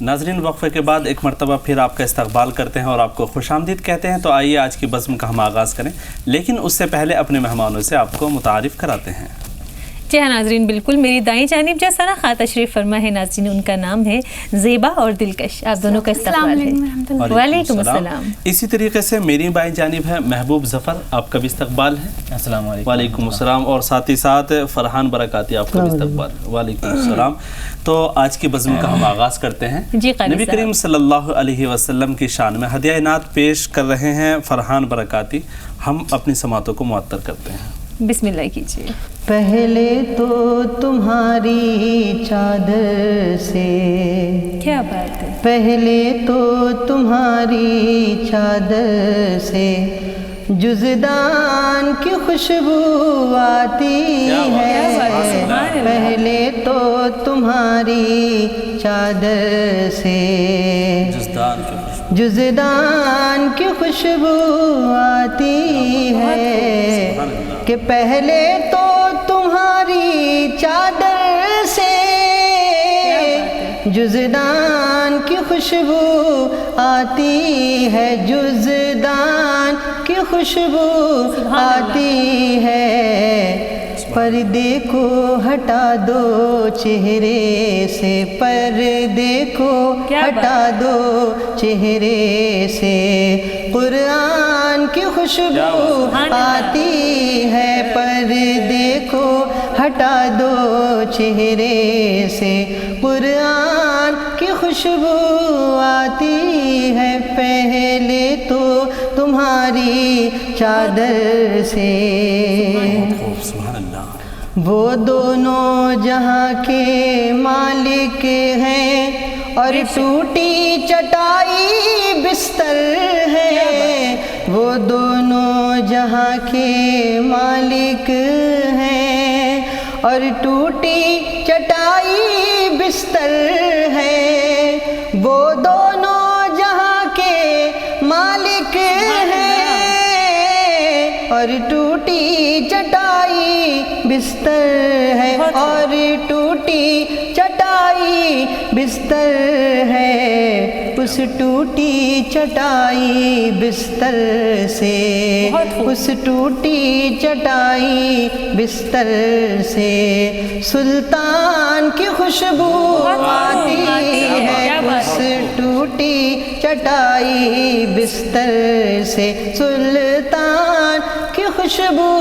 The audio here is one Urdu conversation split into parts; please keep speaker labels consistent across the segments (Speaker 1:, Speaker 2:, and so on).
Speaker 1: ناظرین وقفے کے بعد ایک مرتبہ پھر آپ کا استقبال کرتے ہیں اور آپ کو خوش آمدید کہتے ہیں. تو آئیے آج کی بزم کا ہم آغاز کریں، لیکن اس سے پہلے اپنے مہمانوں سے آپ کو متعارف کراتے ہیں.
Speaker 2: جی ہاں ناظرین، بالکل میری دائیں جانب جیسا نا خواہ تشریف فرما ہے ناظرین، ان کا نام ہے زیبا اور دلکش. آپ دونوں کا استقبال ہے. وعلیکم السلام.
Speaker 1: اسی طریقے سے میری بائیں جانب ہے محبوب ظفر، آپ کا بھی استقبال ہے.
Speaker 3: السلام علیکم.
Speaker 1: وعلیکم السلام. اور ساتھ ہی ساتھ فرحان برکاتی، آپ کا بھی استقبال. وعلیکم السلام. تو آج کی بزم کا ہم آغاز کرتے ہیں. نبی کریم صلی اللہ علیہ وسلم کی شان میں ہدیہ نعت پیش کر رہے ہیں فرحان برکاتی. ہم اپنی سماعتوں کو معطر کرتے ہیں.
Speaker 2: بسم اللہ کیجیے.
Speaker 4: پہلے تو تمہاری چادر سے،
Speaker 2: کیا بات ہے،
Speaker 4: پہلے تو تمہاری چادر سے جزدان کی خوشبو آتی ہے. پہلے تو تمہاری چادر سے جزدان کی خوشبو آتی ہے، کہ پہلے تو تمہاری چادر سے جزدان کی خوشبو آتی ہے، جزدان کی خوشبو آتی ہے. پردے کو ہٹا دو چہرے سے، پردے کو ہٹا دو چہرے سے، قرآن کی خوشبو آتی ہے. پردے کو ہٹا دو چہرے سے، قرآن کی خوشبو آتی ہے. پہلے تو تمہاری چادر سے. وہ دونوں جہاں کے مالک ہیں اور ٹوٹی چٹائی بستر ہے. وہ دونوں جہاں کے مالک ہیں اور ٹوٹی چٹائی بستر ہے. وہ دونوں جہاں کے مالک ہیں اور ٹوٹی چٹائی بستر ہے، اور ٹوٹی چٹائی بستر ہے. اس ٹوٹی چٹائی بستر سے، اس ٹوٹی چٹائی بستر سے سلطان کی خوشبو آتی ہے. اس ٹوٹی چٹائی بستر سے سلطان کی خوشبو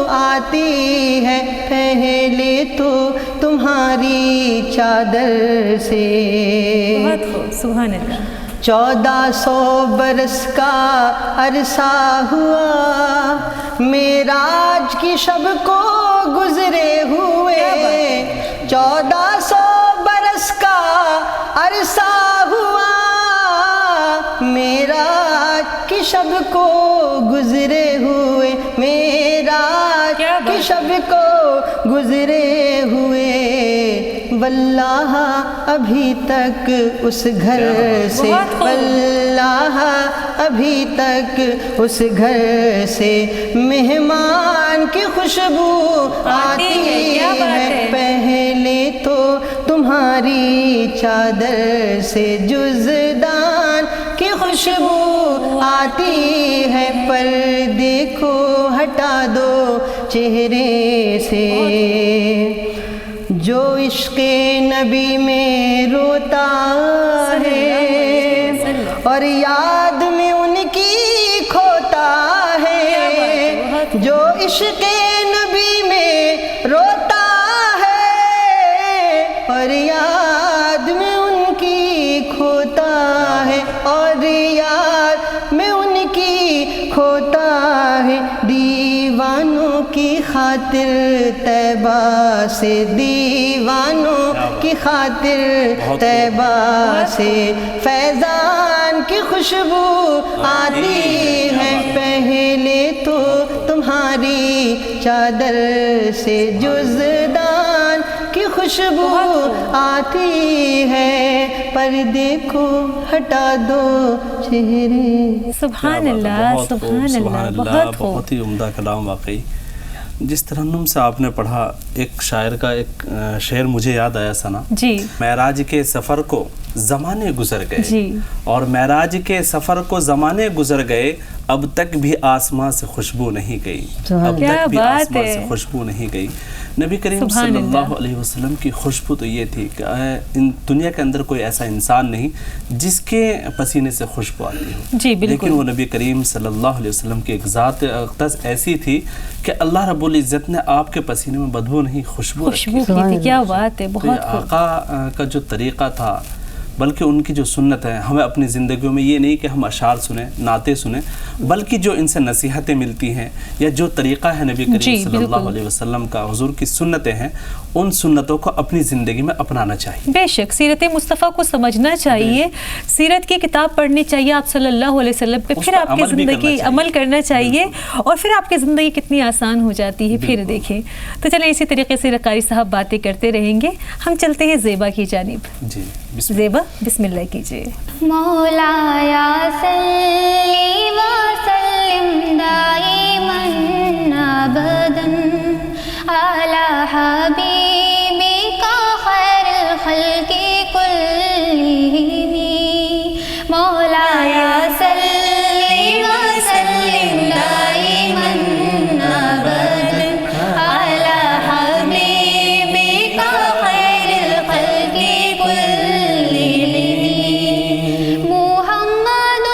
Speaker 4: آتی ہے. پہلے تو تمہاری چادر سے.
Speaker 2: سبحان اللہ.
Speaker 4: 1400 برس کا عرصہ ہوا معراج کی شب کو گزرے ہوئے. 1400 برس کا عرصہ ہوا معراج کی شب کو گزرے ہوئے، معراج کی شب کو گزرے ہوئے. واللہ ابھی تک اس گھر سے، واللہ ابھی تک اس گھر سے مہمان کی خوشبو آتی ہے. پہلے تو تمہاری چادر سے جزدان کی خوشبو آتی ہے. پردے کو ہٹا دو چہرے سے. جو عشق نبی میں روتا ہے اور یاد میں ان کی کھوتا ہے. جو عشق نبی میں روتا ہے اور یاد میں ان کی کھوتا ہے، اور یاد میں ان کی کھوتا ہے. دیوانوں کی خاطر طیبہ سے، دیوانوں کی خاطر طیبہ سے فیضان کی خوشبو آتی ہے. پہلے تو تمہاری چادر سے جزدان کی خوشبو آتی ہے. پردے کو ہٹا دو چہرے.
Speaker 2: سبحان اللہ، سبحان اللہ.
Speaker 1: بہت ہی عمدہ کلام واقعی. جس ترنم سے آپ نے پڑھا، ایک شاعر کا ایک شعر مجھے یاد آیا ثنا
Speaker 2: جی،
Speaker 1: معراج کے سفر کو زمانے گزر گئے
Speaker 2: جی،
Speaker 1: اور معراج کے سفر کو زمانے گزر گئے، اب تک بھی آسمان سے خوشبو نہیں گئی، اب تک بھی آسمان سے خوشبو نہیں گئی۔ نبی کریم صلی اللہ علیہ وسلم کی خوشبو تو یہ تھی کہ دنیا کے اندر کوئی ایسا انسان نہیں جس کے پسینے سے خوشبو آتی ہو،
Speaker 2: جی بالکل،
Speaker 1: لیکن وہ نبی کریم صلی اللہ علیہ وسلم کی ایک ذات اقدس ایسی تھی کہ اللہ رب العزت نے آپ کے پسینے میں بدبو نہیں خوشبو
Speaker 2: کی تھی۔ کیا بات ہے، بہت
Speaker 1: آقا کا جو طریقہ تھا، بلکہ ان کی جو سنت ہے، ہمیں اپنی زندگیوں میں یہ نہیں کہ ہم اشعار سنیں، نعتیں سنیں، بلکہ جو ان سے نصیحتیں ملتی ہیں یا جو طریقہ ہے نبی کریم صلی اللہ علیہ وسلم کا، حضور کی سنتیں ہیں، ان سنتوں کو اپنی زندگی میں اپنانا چاہیے۔
Speaker 2: بے شک سیرت مصطفیٰ کو سمجھنا چاہیے، سیرت کی کتاب پڑھنی چاہیے آپ صلی اللہ علیہ وسلم پہ، پھر آپ کی زندگی عمل کرنا چاہیے اور پھر آپ کی زندگی کتنی آسان ہو جاتی ہے۔ پھر دیکھیں تو چلیں اسی طریقے سے قاری صاحب باتیں کرتے رہیں گے، ہم چلتے ہیں زیبا کی جانب۔
Speaker 1: جی
Speaker 2: زیبا بسم اللہ کیجیے۔
Speaker 3: مولایا صلی وسلم دائماً ابداً علی حبیبک خیر الخلق کلہم، مولایا صلی وسلم دائماً ابداً علی حبیبک خیر الخلق کلہم، محمد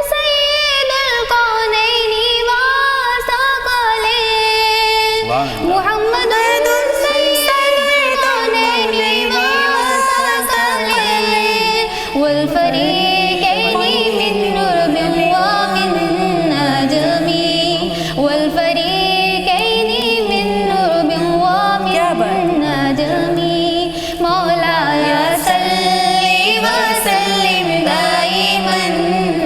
Speaker 3: سید الکونین والثقلین، محمد سید الکونین والثقلین والفریقین من عرب ومن عجم، والفریقین من عرب ومن عجم، مولایا صلی وسلم دائماً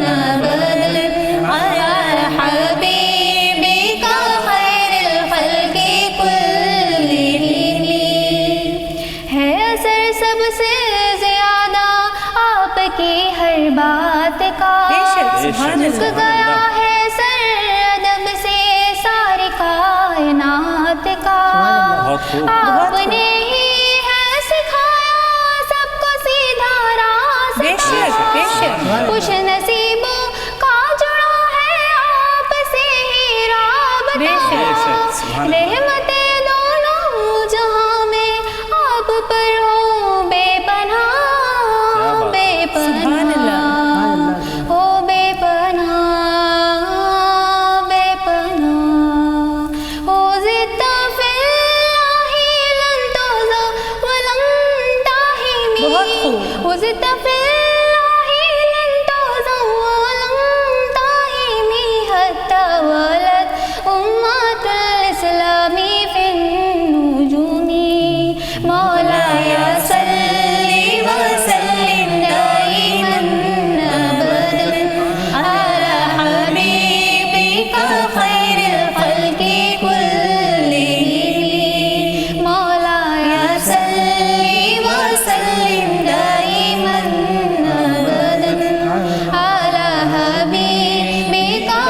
Speaker 3: ابداً علی حبیبک خیر الخلق کلہم، ہے اثر سب سے زیادہ آپ کی ہر بات کا، جھک گیا ہے سر ادب سے ساری کائنات کا، آپ نے ہی ہے سکھایا سب کو سیدھا راستہ، خوش نصیبوں کا جڑا ہے آپ سے ہی رابطہ، رحمتیں دونوں جہاں میں آپ پر ہو بے پناہ، بے پناہ، ہو بے پناہ، بے پناہ، ہو زدت فی اللہ لن تحظى ولن تہمی، ہو زدت فی اللہ لن تحظى ولن تہمی، حتی ولد امت الاسلام فی النجوم، مولایا صلی وسلم دائماً ابداً علی حبیبک خیر الخلق کلہم، مولایا صلی وسلم دائماً ابداً علی حبیبک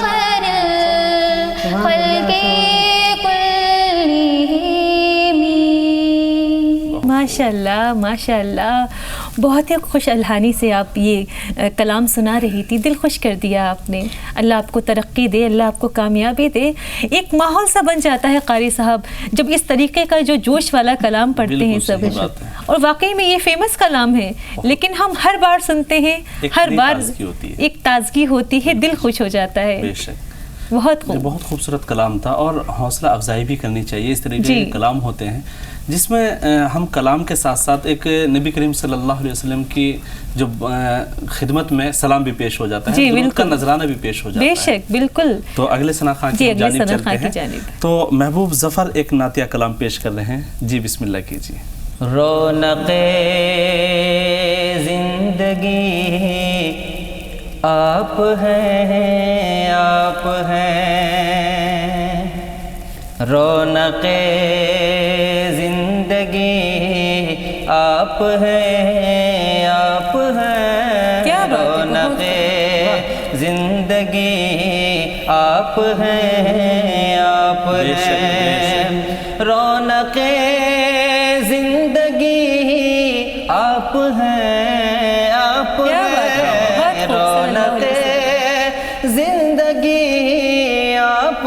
Speaker 3: خیر الخلق کلہم۔
Speaker 2: ماشاء اللہ ماشاء اللہ، بہت ہی خوش الحانی سے آپ یہ کلام سنا رہی تھی، دل خوش کر دیا آپ نے۔ اللہ آپ کو ترقی دے، اللہ آپ کو کامیابی دے۔ ایک ماحول سا بن جاتا ہے قاری صاحب جب اس طریقے کا جو جوش والا کلام پڑھتے ہیں سب، اور واقعی میں یہ فیمس کلام ہے، لیکن ہم ہر بار سنتے ہیں، ہر بار ایک تازگی ہوتی ہے، دل خوش ہو جاتا ہے۔
Speaker 1: بے شک
Speaker 2: بہت خوب،
Speaker 1: بہت خوبصورت کلام تھا، اور حوصلہ افزائی بھی کرنی چاہیے۔ اس طریقے کے کلام ہوتے ہیں جس میں ہم کلام کے ساتھ ساتھ ایک نبی کریم صلی اللہ علیہ وسلم کی جو خدمت میں سلام بھی پیش ہو جاتا ہے، درود کا نذرانہ بھی پیش ہو جاتا ہے۔
Speaker 2: بے شک بالکل۔
Speaker 1: تو اگلے ثنا خان کی جانب چلتے ہیں، تو محبوب ظفر ایک نعتیہ کلام پیش کر رہے ہیں، جی بسم اللہ کیجیے۔
Speaker 4: رونق زندگی آپ ہیں، آپ ہیں، رونق زندگی آپ ہیں، آپ ہیں، رونق زندگی آپ ہیں آپ ہیں رونق زندگی آپ ہیں آپ ہیں رونق زندگی آپ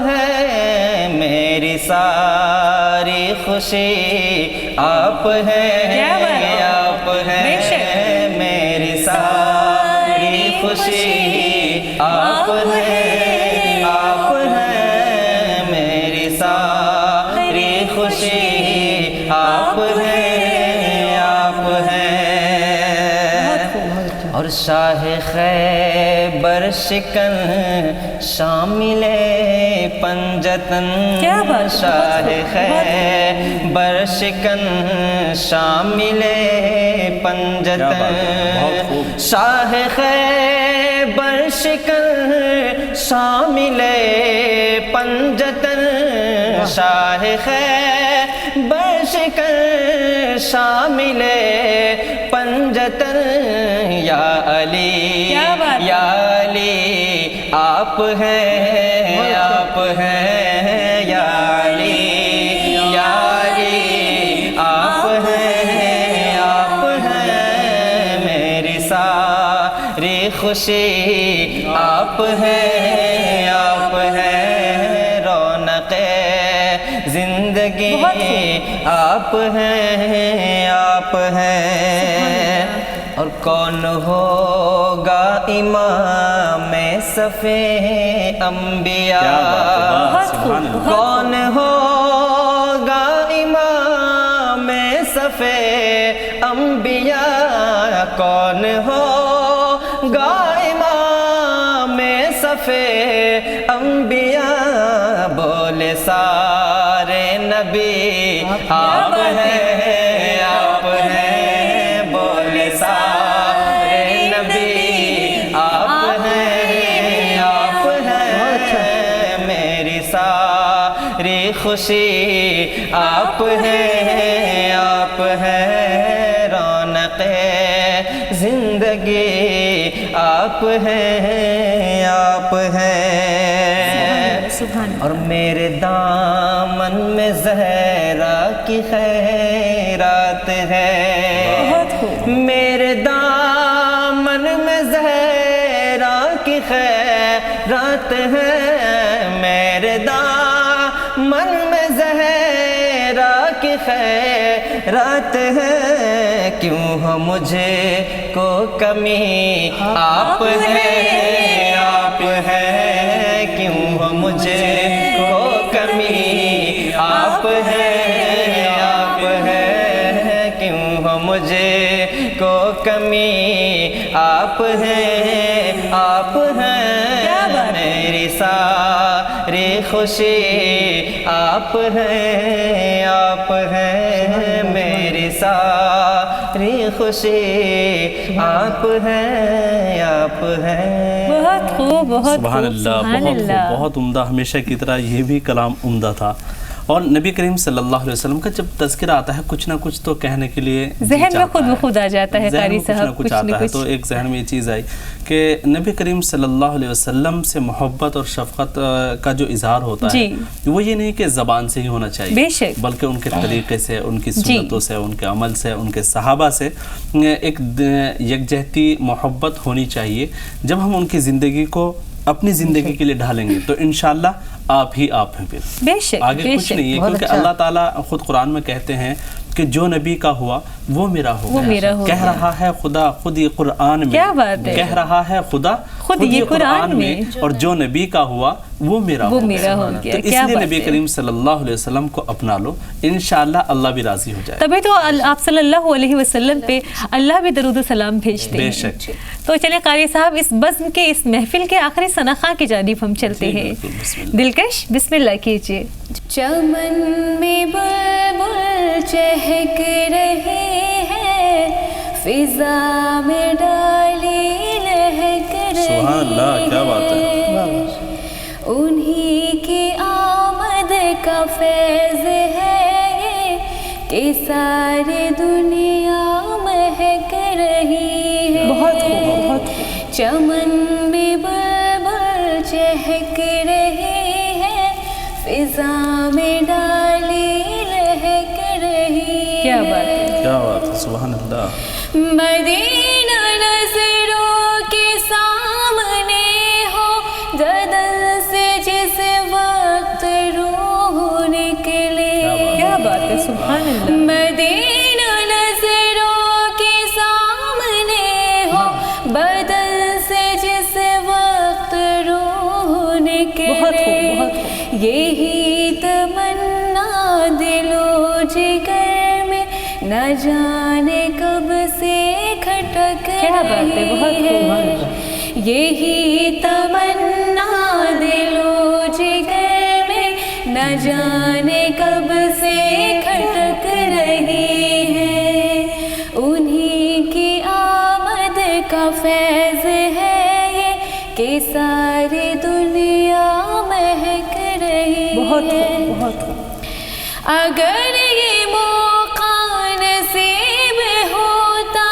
Speaker 4: ہیں میری ساری خوشی آپ ہیں آپ ہیں میری ساری خوشی آپ ہیں آپ ہیں میری ساری خوشی آپ ہیں آپ ہیں اور شاہ خیبر شکن شامل پنجتن شاہ خیبر شکن شامل پنجتن شاہ خیبر شکن شامل پنجتن شاہ خیبر شکن شامل پنجتن یا علی یا علی آپ ہیں آپ ہیں یا علی یا علی آپ ہیں میری ساری خوشی آپ ہیں آپ ہیں رونق زندگی آپ ہیں آپ ہیں اور کون ہوگا امام صفِ انبیاء کون ہوگا امام صفِ انبیاء کون ہوگا امام صفِ انبیاء بولے سارے نبی آپ ہیں آپ ہیں بولے سارے نبی آپ ہیں آپ ہیں میری ساری خوشی آپ ہیں آپ ہیں رونق زندگی آپ ہیں آپ ہیں اور میرے دامن میں زہرا کی خیرات ہے میرے دامن میں زہرا کی خیرات ہے میرے دامن میں زہرا کی خیرات ہے کیوں ہو مجھے کو کمی آپ ہیں آپ ہیں کیوں ہو مجھے کو کمی آپ ہیں آپ ہیں کیوں ہو مجھے کو کمی آپ ہیں آپ ہیں میری ساری خوشی آپ ہیں آپ ہیں میری ساری خوشی آپ ہیں آپ ہیں
Speaker 2: بہت خوب بہت
Speaker 1: سبحان اللہ بہت عمدہ ہمیشہ کی طرح یہ بھی کلام عمدہ تھا اور نبی کریم صلی اللہ علیہ وسلم کا جب تذکرہ آتا ہے کچھ نہ کچھ تو کہنے کے لیے
Speaker 2: ذہن میں خود بخود آ جاتا ہے قاری صاحب
Speaker 1: کچھ آتا ہے تو ایک ذہن میں یہ چیز آئی کہ نبی کریم صلی اللہ علیہ وسلم سے محبت اور شفقت کا جو اظہار ہوتا ہے وہ یہ نہیں کہ زبان سے ہی ہونا چاہیے بلکہ ان کے طریقے سے ان کی سنتوں سے ان کے عمل سے ان کے صحابہ سے ایک یکجہتی محبت ہونی چاہیے جب ہم ان کی زندگی کو اپنی زندگی کے لیے ڈھالیں گے تو انشاءاللہ آپ ہی آپ ہیں پھر آگے کچھ نہیں ہے کیونکہ اللہ تعالیٰ خود قرآن میں کہتے ہیں کہ جو نبی کا ہوا وہ میرا ہوگا کہہ رہا ہے خدا خود یہ قرآن میں کہہ رہا ہے خدا خود یہ قرآن میں اور جو نبی کا ہوا وہ میرا ہو گیا تو اس لیے نبی کریم صلی اللہ علیہ وسلم کو اپنا لو انشاءاللہ اللہ بھی راضی ہو جائے
Speaker 2: تبھی تو آپ صلی اللہ علیہ وسلم پہ اللہ بھی درود و سلام بھیجتے ہیں بے شک تو چلیں قاری صاحب اس بزم کے اس محفل کے آخری ثناخواں کی جانب ہم چلتے ہیں دلکش بسم اللہ کیجئے
Speaker 3: چمن میں بلبل چہک رہی ہے فضا میں ڈالی لہک رہی ہے
Speaker 1: سبحان اللہ کیا بات ہے
Speaker 3: انہی کی آمد کا فیض ہے کہ ساری دنیا مہک رہی ہے
Speaker 2: بہت خوب
Speaker 3: چمن میں چہک رہی ہے، فضا میں ڈالی لہک رہی ہے.
Speaker 2: کیا بات ہے،
Speaker 1: کیا بات ہے، سبحان اللہ.
Speaker 3: مدینہ نظروں کے سامنے ہو، جدل سے جس وقت روح نکلے.
Speaker 2: کیا بات ہے، سبحان اللہ.
Speaker 3: مدینہ نظروں کے سامنے ہو، بدل سے جس وقت روح نکلے.
Speaker 2: بہت خوب، بہت خوب.
Speaker 3: یہی تمنا دل و جگر میں نہ جانے کب سے کھٹک
Speaker 2: کیا بات ہے، بہت
Speaker 3: رہی
Speaker 2: خوب.
Speaker 3: ہے. یہی تمنا دل و جگر میں نہ جانے کب سے کھٹک رہی ہے. انہی کی آمد کا فیض ہے یہ کہ ساری دنیا مہک رہی ہے.
Speaker 2: بہت خوب، بہت خوب.
Speaker 3: اگر یہ موقع نصیب ہوتا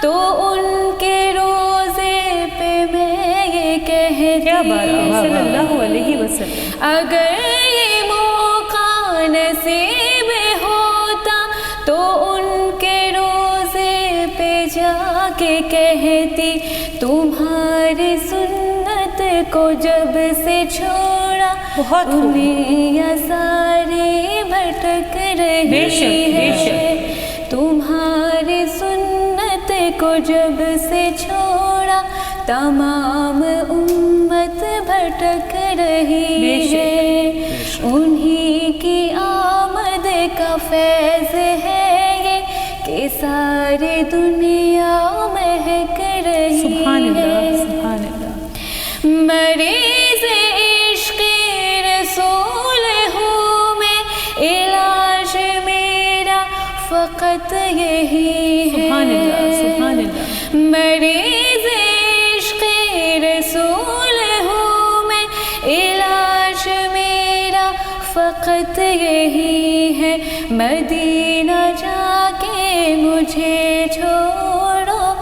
Speaker 3: تو ان کے روزے پہ میں یہ کہتی.
Speaker 2: کیا بات ہے، صلی اللہ علیہ وسلم.
Speaker 3: اگر یہ موقع نصیب ہوتا تو ان کے روزے پہ جا کے کہتی، تمہاری سنت کو جب سے چھوڑا
Speaker 2: بہت خوب.
Speaker 3: دنیا ساری بھٹک رہی
Speaker 2: بے شک، بے
Speaker 3: ہے. تمہاری سنت کو جب سے چھوڑا تمام امت بھٹک رہی
Speaker 2: بے شک،
Speaker 3: ہے. انہی کی آمد کا فیض ہے یہ کہ ساری دنیا مہک رہی
Speaker 2: سبحان اللہ،
Speaker 3: ہے.
Speaker 2: سبحان اللہ.
Speaker 3: مریض عشق رسول ہوں میں، علاج میرا فقط یہی ہے.
Speaker 2: سبحان اللہ، سبحان اللہ.
Speaker 3: مریض عشق رسول ہوں میں، علاج میرا فقط یہی ہے. مدینہ جا کے مجھے چھوڑو،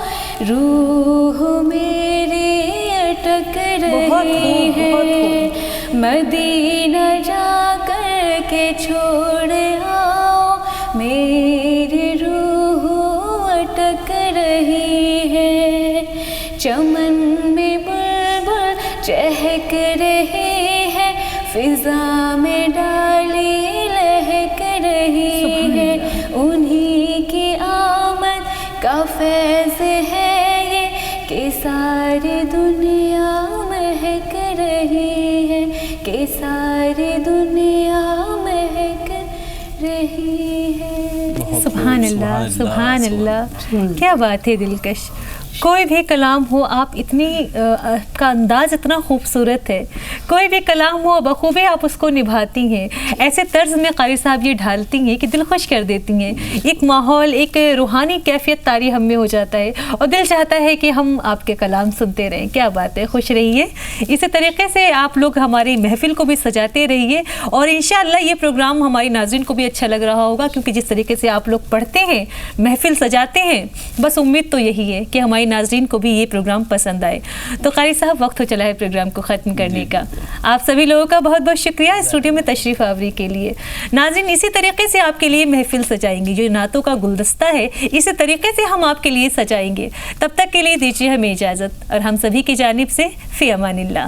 Speaker 3: روح میری اٹک رہی ہے. مدینہ جا کر کے چھوڑ آؤ، میری روح اٹک رہی ہے. چمن میں بلبل چہک رہی ہے، فضا میں ڈالی لہک رہی ہے. انہی کی آمد کا فیض ہے یہ کہ ساری دنیا مہک رہی ہے، کہ ساری دنیا مہک رہی ہے.
Speaker 2: سبحان اللہ، سبحان اللہ. کیا بات ہے دلکش. کوئی بھی کلام ہو، آپ اتنی کا انداز اتنا خوبصورت ہے. کوئی بھی کلام ہو بخوبی آپ اس کو نبھاتی ہیں. ایسے طرز میں قاری صاحب یہ ڈھالتی ہیں کہ دل خوش کر دیتی ہیں. ایک ماحول، ایک روحانی کیفیت طاری ہم میں ہو جاتا ہے اور دل چاہتا ہے کہ ہم آپ کے کلام سنتے رہیں. کیا بات ہے، خوش رہیے. اسی طریقے سے آپ لوگ ہماری محفل کو بھی سجاتے رہیے اور انشاءاللہ یہ پروگرام ہماری ناظرین کو بھی اچھا لگ رہا ہوگا، کیونکہ جس طریقے سے آپ لوگ پڑھتے ہیں، محفل سجاتے ہیں، بس امید تو یہی ہے کہ ہماری ناظرین کو بھی یہ پروگرام پسند آئے. تو قاری صاحب وقت ہو چلا ہے پروگرام کو ختم کرنے کا. آپ سبھی لوگوں کا بہت بہت شکریہ اسٹوڈیو میں تشریف آوری کے لیے. ناظرین اسی طریقے سے آپ کے لیے محفل سجائیں گے، جو نعتوں کا گلدستہ ہے اسی طریقے سے ہم آپ کے لیے سجائیں گے. تب تک کے لیے دیجیے ہمیں اجازت اور ہم سبھی کی جانب سے فی امان اللہ.